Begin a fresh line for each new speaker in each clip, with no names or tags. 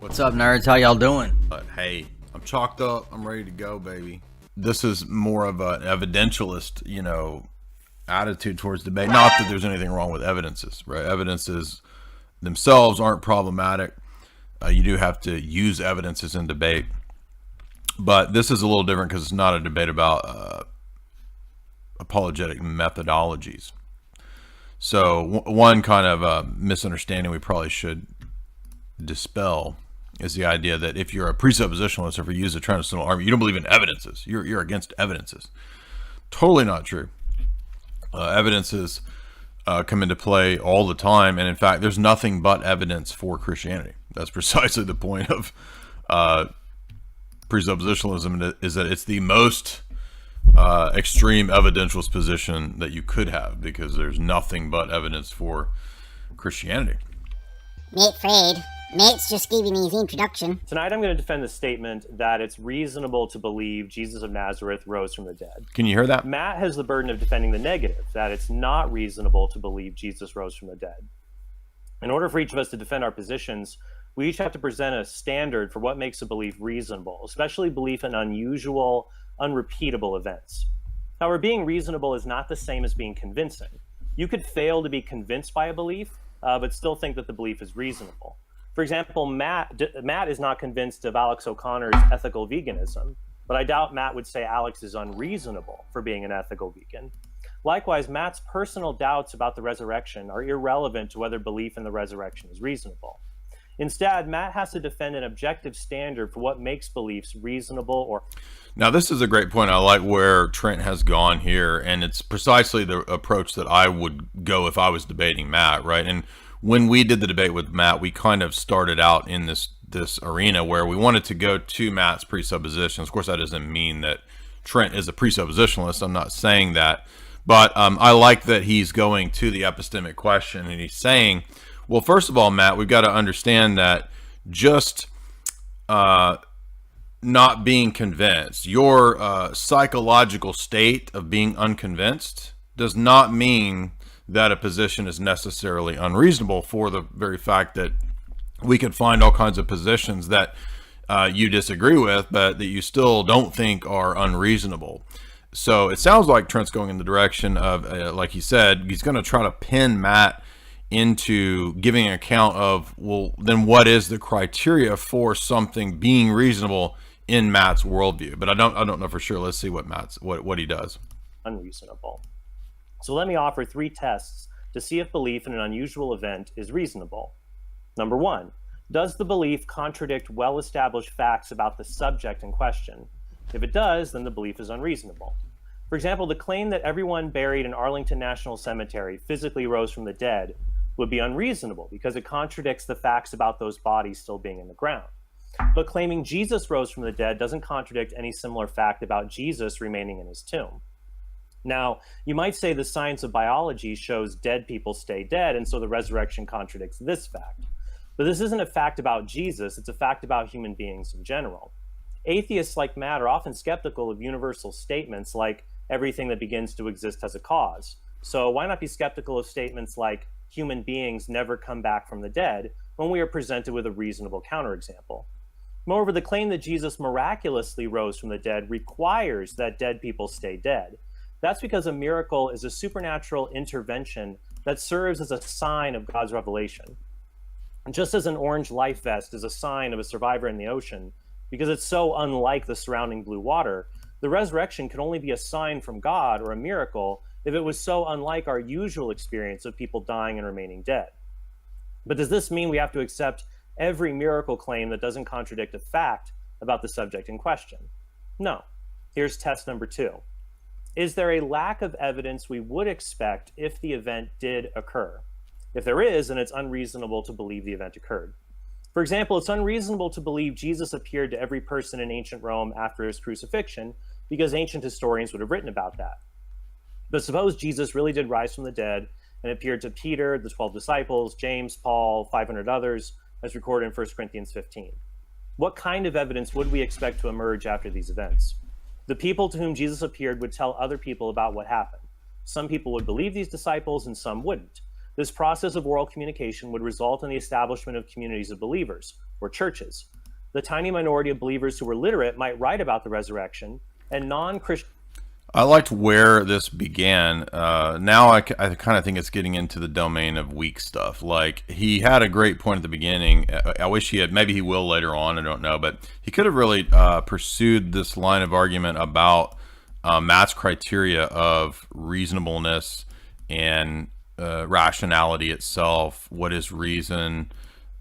What's up, nerds? How y'all doing?
Hey, I'm chalked up. I'm ready to go, baby. This is more of an evidentialist, attitude towards debate. Not that there's anything wrong with evidences, right? Evidences themselves aren't problematic. You do have to use evidences in debate. But this is a little different because it's not a debate about apologetic methodologies. So one kind of misunderstanding we probably should dispel is the idea that if you're a presuppositionalist or if you use a transitional argument, you don't believe in evidences. You're against evidences. Totally not true. Evidences come into play all the time, and in fact, there's nothing but evidence for Christianity. That's precisely the point of presuppositionalism, is that it's the most extreme evidentialist position that you could have, because there's nothing but evidence for Christianity.
Mate Fred, mate's just giving his introduction.
Tonight I'm going to defend the statement that it's reasonable to believe Jesus of Nazareth rose from the dead.
Can you hear that?
Matt has the burden of defending the negative, that it's not reasonable to believe Jesus rose from the dead. In order for each of us to defend our positions, we each have to present a standard for what makes a belief reasonable, especially belief in unusual, unrepeatable events. However, being reasonable is not the same as being convincing. You could fail to be convinced by a belief, but still think that the belief is reasonable. For example, Matt is not convinced of Alex O'Connor's ethical veganism, but I doubt Matt would say Alex is unreasonable for being an ethical vegan. Likewise, Matt's personal doubts about the resurrection are irrelevant to whether belief in the resurrection is reasonable. Instead, Matt has to defend an objective standard for what makes beliefs reasonable or...
Now, this is a great point. I like where Trent has gone here, and it's precisely the approach that I would go if I was debating Matt, right? And when we did the debate with Matt, we kind of started out in this arena where we wanted to go to Matt's presuppositions. Of course, that doesn't mean that Trent is a presuppositionalist. I'm not saying that. But I like that he's going to the epistemic question, and he's saying, well, first of all, Matt, we've got to understand that just not being convinced, your psychological state of being unconvinced does not mean that a position is necessarily unreasonable, for the very fact that we can find all kinds of positions that you disagree with, but that you still don't think are unreasonable. So it sounds like Trent's going in the direction of, like he said, he's going to try to pin Matt into giving an account of, well, then what is the criteria for something being reasonable in Matt's worldview? But I don't know for sure. Let's see what he does.
Unreasonable. So let me offer 3 tests to see if belief in an unusual event is reasonable. Number 1, does the belief contradict well-established facts about the subject in question? If it does, then the belief is unreasonable. For example, the claim that everyone buried in Arlington National Cemetery physically rose from the dead would be unreasonable because it contradicts the facts about those bodies still being in the ground. But claiming Jesus rose from the dead doesn't contradict any similar fact about Jesus remaining in his tomb. Now, you might say the science of biology shows dead people stay dead, and so the resurrection contradicts this fact. But this isn't a fact about Jesus, it's a fact about human beings in general. Atheists like Matt are often skeptical of universal statements like everything that begins to exist has a cause. So why not be skeptical of statements like human beings never come back from the dead when we are presented with a reasonable counterexample? Moreover, the claim that Jesus miraculously rose from the dead requires that dead people stay dead. That's because a miracle is a supernatural intervention that serves as a sign of God's revelation. And just as an orange life vest is a sign of a survivor in the ocean, because it's so unlike the surrounding blue water, the resurrection can only be a sign from God or a miracle if it was so unlike our usual experience of people dying and remaining dead. But does this mean we have to accept every miracle claim that doesn't contradict a fact about the subject in question? No. Here's test number 2. Is there a lack of evidence we would expect if the event did occur? If there is, then it's unreasonable to believe the event occurred. For example, it's unreasonable to believe Jesus appeared to every person in ancient Rome after his crucifixion, because ancient historians would have written about that. But suppose Jesus really did rise from the dead and appeared to Peter, the 12 disciples, James, Paul, 500 others, as recorded in 1 Corinthians 15. What kind of evidence would we expect to emerge after these events? The people to whom Jesus appeared would tell other people about what happened. Some people would believe these disciples and some wouldn't. This process of oral communication would result in the establishment of communities of believers, or churches. The tiny minority of believers who were literate might write about the resurrection, and non-Christian...
I liked where this began. Now I kind of think it's getting into the domain of weak stuff. Like, he had a great point at the beginning. I wish he had, maybe he will later on, I don't know, but he could have really pursued this line of argument about Matt's criteria of reasonableness and rationality itself. What is reason?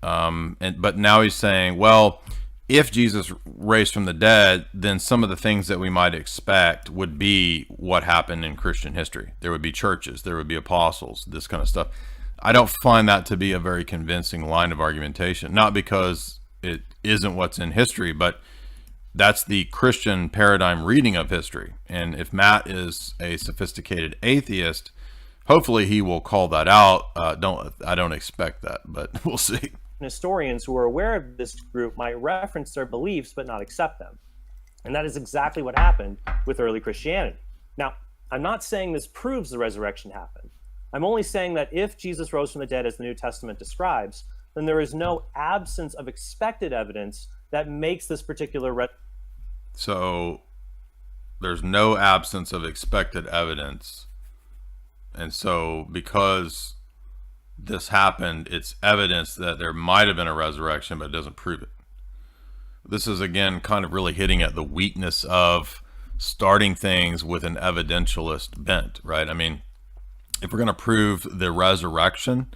But now he's saying, well, if Jesus raised from the dead, then some of the things that we might expect would be what happened in Christian history. There would be churches, there would be apostles, this kind of stuff. I don't find that to be a very convincing line of argumentation, not because it isn't what's in history, but that's the Christian paradigm reading of history. And if Matt is a sophisticated atheist, hopefully he will call that out. I don't expect that, but we'll see.
Historians who are aware of this group might reference their beliefs but not accept them. And that is exactly what happened with early Christianity. Now, I'm not saying this proves the resurrection happened. I'm only saying that if Jesus rose from the dead as the New Testament describes, then there is no absence of expected evidence that makes this particular
So there's no absence of expected evidence. And so because this happened, it's evidence that there might have been a resurrection, but it doesn't prove it. This is, again, kind of really hitting at the weakness of starting things with an evidentialist bent, right? I mean, if we're going to prove the resurrection,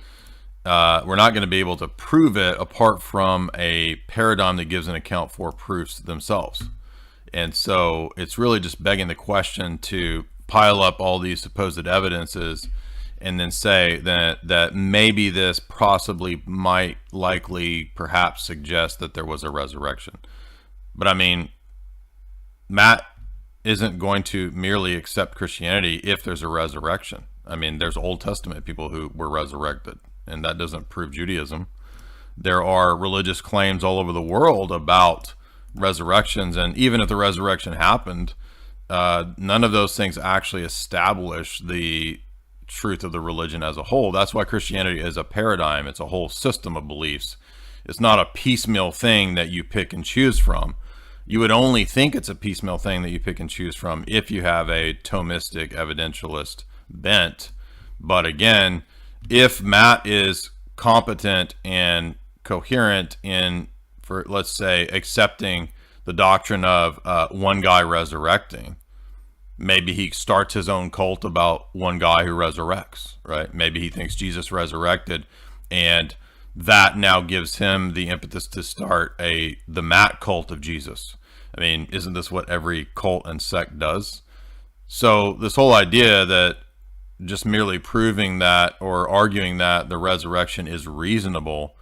we're not going to be able to prove it apart from a paradigm that gives an account for proofs themselves. And so it's really just begging the question to pile up all these supposed evidences and then say that maybe this possibly might likely perhaps suggest that there was a resurrection. But I mean, Matt isn't going to merely accept Christianity if there's a resurrection. I mean, there's Old Testament people who were resurrected, and that doesn't prove Judaism. There are religious claims all over the world about resurrections, and even if the resurrection happened, none of those things actually establish the truth of the religion as a whole. That's why Christianity is a paradigm. It's a whole system of beliefs. It's not a piecemeal thing that you pick and choose from. You would only think it's a piecemeal thing that you pick and choose from if you have a Thomistic evidentialist bent. But again, if Matt is competent and coherent in, for let's say, accepting the doctrine of one guy resurrecting, maybe he starts his own cult about one guy who resurrects, right? Maybe he thinks Jesus resurrected, and that now gives him the impetus to start the Matt cult of Jesus. I mean, isn't this what every cult and sect does? So this whole idea that just merely proving that or arguing that the resurrection is reasonable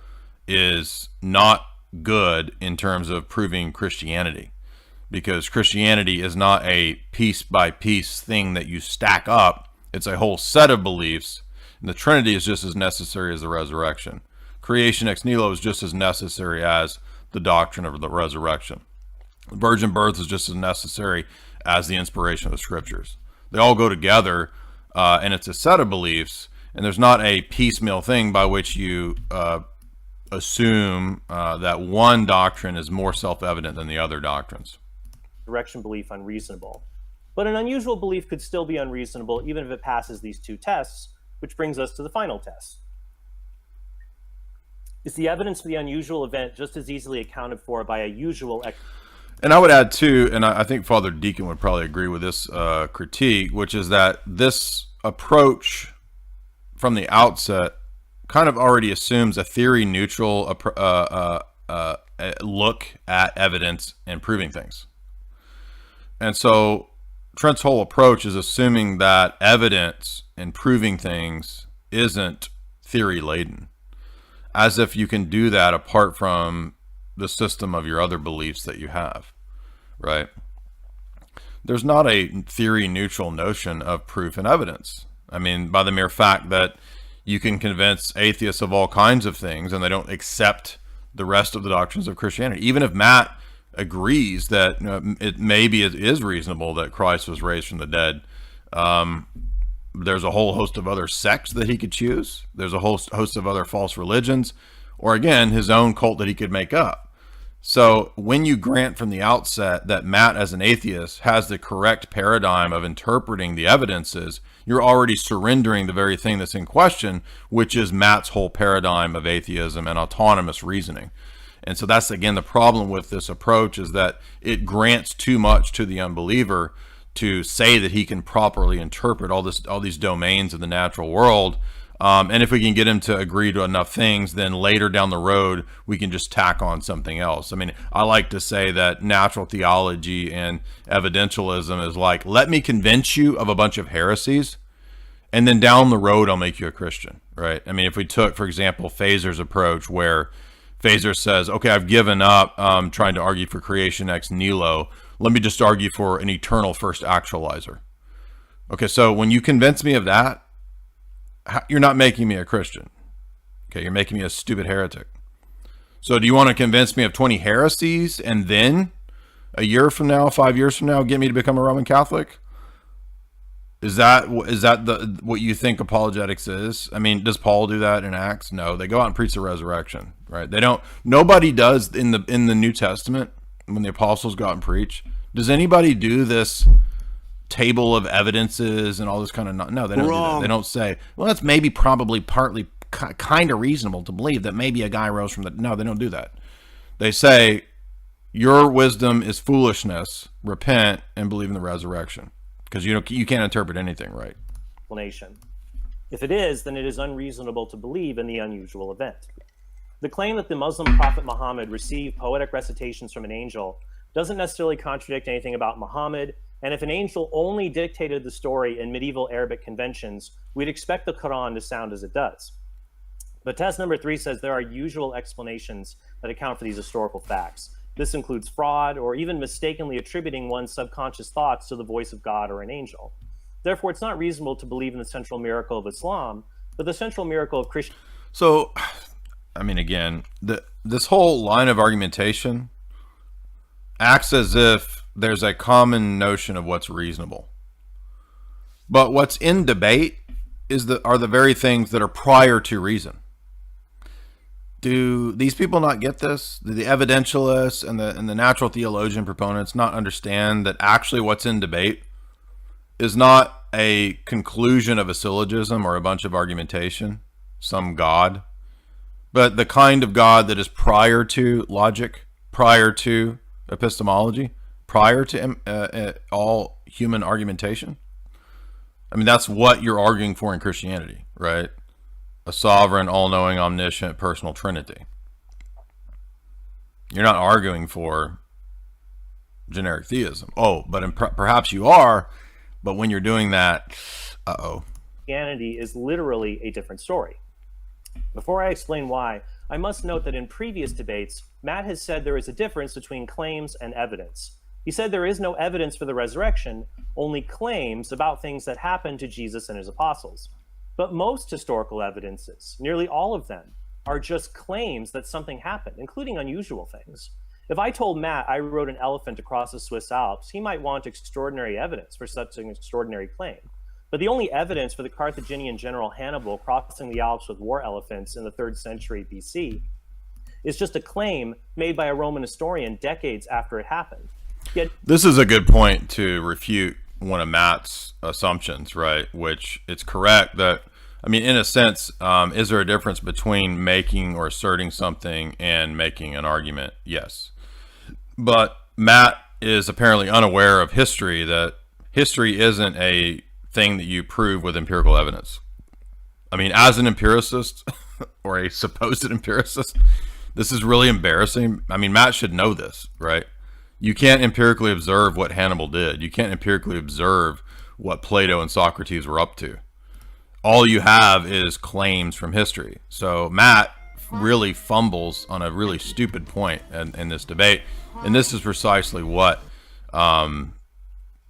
is not good in terms of proving Christianity. Because Christianity is not a piece by piece thing that you stack up. It's a whole set of beliefs. And the Trinity is just as necessary as the resurrection. Creation ex nihilo is just as necessary as the doctrine of the resurrection. The virgin birth is just as necessary as the inspiration of the scriptures. They all go together, and it's a set of beliefs. And there's not a piecemeal thing by which you assume that one doctrine is more self-evident than the other doctrines.
Resurrection belief unreasonable. But an unusual belief could still be unreasonable even if it passes these two tests, which brings us to the final test. Is the evidence for the unusual event just as easily accounted for by a usual...
And I would add too, and I think Father Deacon would probably agree with this critique, which is that this approach from the outset kind of already assumes a theory-neutral look at evidence and proving things. And so Trent's whole approach is assuming that evidence and proving things isn't theory-laden, as if you can do that apart from the system of your other beliefs that you have, right? There's not a theory-neutral notion of proof and evidence. I mean, by the mere fact that you can convince atheists of all kinds of things and they don't accept the rest of the doctrines of Christianity. Even if Matt agrees that it is reasonable that Christ was raised from the dead, there's a whole host of other sects that he could choose. There's a whole host of other false religions. or again, his own cult that he could make up. So when you grant from the outset that Matt, as an atheist, has the correct paradigm of interpreting the evidences, you're already surrendering the very thing that's in question, which is Matt's whole paradigm of atheism and autonomous reasoning. And so that's, again, the problem with this approach, is that it grants too much to the unbeliever to say that he can properly interpret all these domains of the natural world. And if we can get him to agree to enough things, then later down the road, we can just tack on something else. I mean, I like to say that natural theology and evidentialism is like, let me convince you of a bunch of heresies, and then down the road, I'll make you a Christian, right? I mean, if we took, for example, Phaser's approach, where Phaser says, okay, I've given up trying to argue for creation ex nihilo. Let me just argue for an eternal first actualizer. Okay, so when you convince me of that, you're not making me a Christian. Okay, you're making me a stupid heretic. So do you want to convince me of 20 heresies and then a year from now, 5 years from now, get me to become a Roman Catholic? Is that what you think apologetics is? I mean, does Paul do that in Acts? No, they go out and preach the resurrection, right? They don't. Nobody does in the New Testament when the apostles go out and preach. Does anybody do this table of evidences and all this kind of no, they don't do that. They don't say, well, that's maybe probably partly kind of reasonable to believe that maybe a guy rose from the no, they don't do that. They say your wisdom is foolishness, repent and believe in the resurrection, because you can't interpret anything, right?
Explanation. If it is, then it is unreasonable to believe in the unusual event. The claim that the Muslim prophet Muhammad received poetic recitations from an angel doesn't necessarily contradict anything about Muhammad. And if an angel only dictated the story in medieval Arabic conventions, we'd expect the Quran to sound as it does. But test number 3 says there are usual explanations that account for these historical facts. This includes fraud or even mistakenly attributing one's subconscious thoughts to the voice of God or an angel. Therefore, it's not reasonable to believe in the central miracle of Islam, but the central miracle of Christianity.
So, I mean, again, this whole line of argumentation acts as if there's a common notion of what's reasonable. But what's in debate are the very things that are prior to reason. Do these people not get this? Do the evidentialists and the natural theologian proponents not understand that actually what's in debate is not a conclusion of a syllogism or a bunch of argumentation, some God, but the kind of God that is prior to logic, prior to epistemology, prior to all human argumentation? I mean, that's what you're arguing for in Christianity, right? A sovereign, all-knowing, omniscient, personal Trinity. You're not arguing for generic theism. Oh, but perhaps you are, but when you're doing that,
Christianity is literally a different story. Before I explain why, I must note that in previous debates, Matt has said there is a difference between claims and evidence. He said there is no evidence for the resurrection, only claims about things that happened to Jesus and his apostles. But most historical evidences, nearly all of them, are just claims that something happened, including unusual things. If I told Matt I rode an elephant across the Swiss Alps, he might want extraordinary evidence for such an extraordinary claim. But the only evidence for the Carthaginian general Hannibal crossing the Alps with war elephants in the 3rd century BC is just a claim made by a Roman historian decades after it happened. Yet,
this is a good point to refute one of Matt's assumptions, right? Which it's correct that, I mean, in a sense, is there a difference between making or asserting something and making an argument? Yes. But Matt is apparently unaware of history, that history isn't a thing that you prove with empirical evidence. I mean, as an empiricist or a supposed empiricist, this is really embarrassing. I mean, Matt should know this, right? You can't empirically observe what Hannibal did. You can't empirically observe what Plato and Socrates were up to. All you have is claims from history. So Matt really fumbles on a really stupid point in this debate. And this is precisely what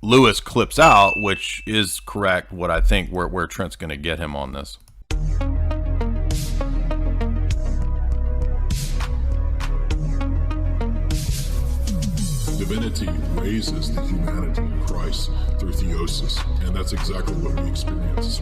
Lewis clips out, which is correct, what I think where Trent's going to get him on this.
Divinity raises the humanity of Christ through theosis, and that's exactly what we experience.